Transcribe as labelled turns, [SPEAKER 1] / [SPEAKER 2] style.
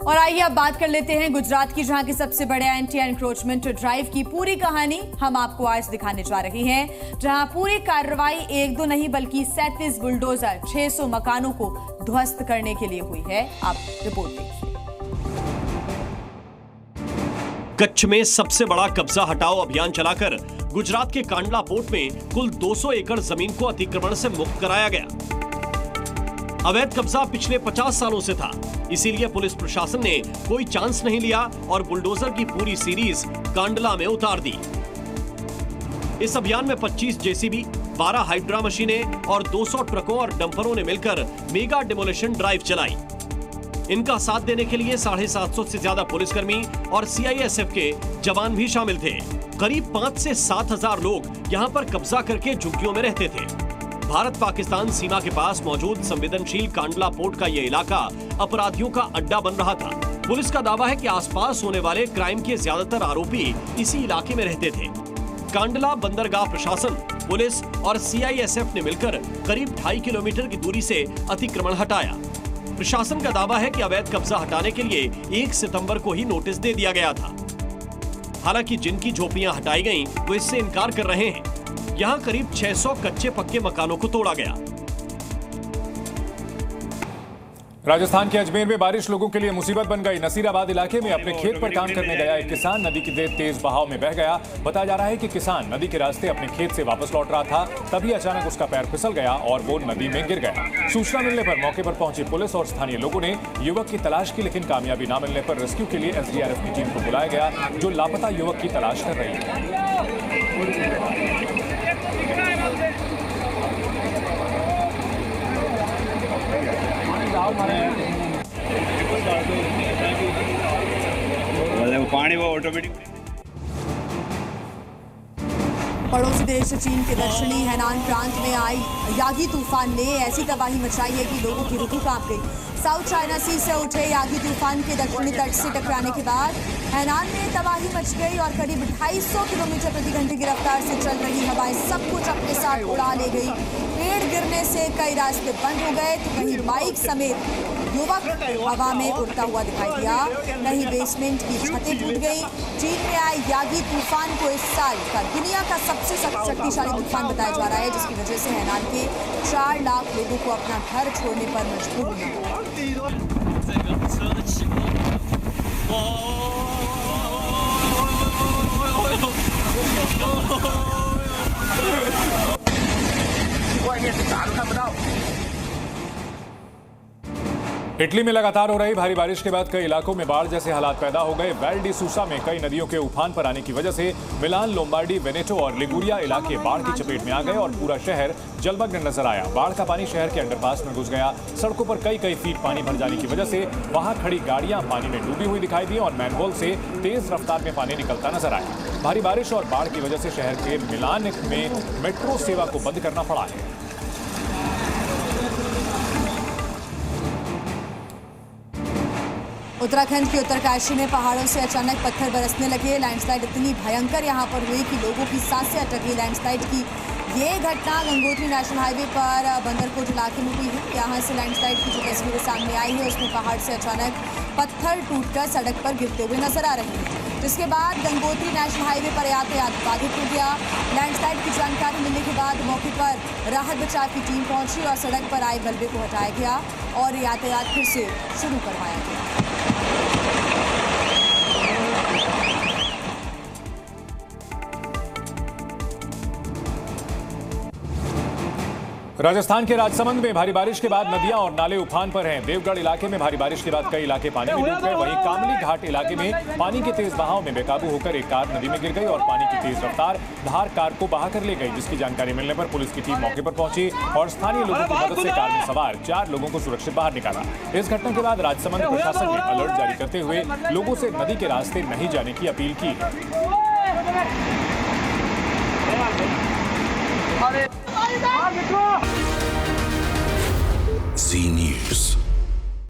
[SPEAKER 1] और आइए अब बात कर लेते हैं गुजरात की, जहां की सबसे बड़े एंटी एनक्रोचमेंट ड्राइव की पूरी कहानी हम आपको आज दिखाने जा रहे हैं, जहां पूरी कार्रवाई एक दो नहीं बल्कि 37 बुलडोजर 600 मकानों को ध्वस्त करने के लिए हुई है। आप रिपोर्ट देखिए।
[SPEAKER 2] कच्छ में सबसे बड़ा कब्जा हटाओ अभियान चलाकर गुजरात के कांडला पोर्ट में कुल 200 एकड़ जमीन को अतिक्रमण से मुक्त कराया गया। अवैध कब्जा पिछले 50 सालों से था, इसीलिए पुलिस प्रशासन ने कोई चांस नहीं लिया और बुलडोजर की पूरी सीरीज कांडला में उतार दी। इस अभियान में 25 जेसीबी, 12 हाइड्रा मशीनें और 200 ट्रकों और डंपरों ने मिलकर मेगा डिमोलिशन ड्राइव चलाई। इनका साथ देने के लिए 750 से ज्यादा पुलिसकर्मी और सीआईएसएफ के जवान भी शामिल थे। करीब 5 से 7 हजार लोग यहां पर कब्जा करके झुग्गियों में रहते थे। भारत पाकिस्तान सीमा के पास मौजूद संवेदनशील कांडला पोर्ट का यह इलाका अपराधियों का अड्डा बन रहा था। पुलिस का दावा है कि आसपास होने वाले क्राइम के ज्यादातर आरोपी इसी इलाके में रहते थे। कांडला बंदरगाह प्रशासन, पुलिस और सीआईएसएफ ने मिलकर करीब 2.5 किलोमीटर की दूरी से अतिक्रमण हटाया। प्रशासन का दावा है कि अवैध कब्जा हटाने के लिए 1 सितंबर को ही नोटिस दे दिया गया था। हालांकि जिनकी झोपड़ियां हटाई गईं, वो इससे इनकार कर रहे हैं। यहां करीब 600 कच्चे पक्के मकानों को तोड़ा गया।
[SPEAKER 3] राजस्थान के अजमेर में बारिश लोगों के लिए मुसीबत बन गई। नसीराबाद इलाके में अपने खेत पर काम करने गया एक किसान नदी के तेज बहाव में बह गया। बताया जा रहा है कि किसान नदी के रास्ते अपने खेत से वापस लौट रहा था, तभी अचानक उसका पैर फिसल गया और वो नदी में गिर गया। सूचना मिलने पर मौके पर पहुंची पुलिस और स्थानीय लोगों ने युवक की तलाश की, लेकिन कामयाबी न मिलने पर रेस्क्यू के लिए एसडीआरएफ की टीम को बुलाया गया, जो लापता युवक की तलाश कर रही है।
[SPEAKER 4] पानी वो ऑटोमेटिक।
[SPEAKER 1] पड़ोसी देश चीन के दक्षिणी हैनान प्रांत में आई यागी तूफान ने ऐसी तबाही मचाई है कि लोगों की रूह कांप गई। साउथ चाइना सी से उठे यागी तूफान के दक्षिणी तट से टकराने के बाद हैनान में तबाही मच गई और करीब 250 किलोमीटर प्रति घंटे की रफ्तार से चल रही हवाएं सब कुछ अपने साथ उड़ा ले गई। पेड़ गिरने से कई रास्ते बंद हो गए, तो कहीं बाइक समेत युवक हवा में उड़ता हुआ दिखाई दिया, कहीं बेसमेंट की छतें टूट गई। चीन में आए यागी तूफान को इस साल का दुनिया का सबसे शक्तिशाली तूफान बताया जा रहा है, जिसकी वजह से हैनान के 4 लाख लोगों को अपना घर छोड़ने पर मजबूर होना पड़ा।
[SPEAKER 3] इटली में लगातार हो रही भारी बारिश के बाद कई इलाकों में बाढ़ जैसे हालात पैदा हो गए। वेल डी सूसा में कई नदियों के उफान पर आने की वजह से मिलान, लोम्बार्डी, वेनेटो और लिगुरिया इलाके बाढ़ की चपेट में आ गए और पूरा शहर जलमग्न नजर आया। बाढ़ का पानी शहर के अंडरपास में घुस गया। सड़कों पर कई फीट पानी भर जाने की वजह से वहां खड़ी गाड़ियां पानी में डूबी हुई दिखाई दी और मैनहोल से तेज रफ्तार में पानी निकलता नजर आया। भारी बारिश और बाढ़ की वजह से शहर के मिलान में मेट्रो सेवा को बंद करना पड़ा है।
[SPEAKER 1] उत्तराखंड के उत्तरकाशी में पहाड़ों से अचानक पत्थर बरसने लगे। लैंडस्लाइड इतनी भयंकर यहां पर हुई कि लोगों की सांसें अटक गई। लैंडस्लाइड की ये घटना गंगोत्री नेशनल हाईवे पर बंदरकोट इलाके में हुई है। यहां से लैंडस्लाइड की जो तस्वीरें सामने आई है, उसमें पहाड़ से अचानक पत्थर टूटकर सड़क पर गिरते हुए नजर आ रहे हैं, जिसके बाद गंगोत्री नेशनल हाईवे पर यातायात बाधित हो गया। लैंडस्लाइड की जानकारी मिलने के बाद मौके पर राहत बचाव की टीम पहुंची और सड़क पर आए मलबे को हटाया गया और यातायात फिर से शुरू करवाया गया।
[SPEAKER 3] राजस्थान के राजसमंद में भारी बारिश के बाद नदियां और नाले उफान पर हैं। देवगढ़ इलाके में भारी बारिश के बाद कई इलाके पानी में डूब गए। वहीं कामली घाट इलाके में पानी के तेज बहाव में बेकाबू होकर एक कार नदी में गिर गई और पानी की तेज रफ्तार धार कार को बहाकर ले गई, जिसकी जानकारी मिलने पर पुलिस की टीम मौके पर पहुंची और स्थानीय लोगों की मदद से कार में सवार 4 लोगों को सुरक्षित बाहर निकाला। इस घटना के बाद राजसमंद प्रशासन ने अलर्ट जारी करते हुए लोगों से नदी के रास्ते नहीं जाने की अपील की है।
[SPEAKER 5] Zee News.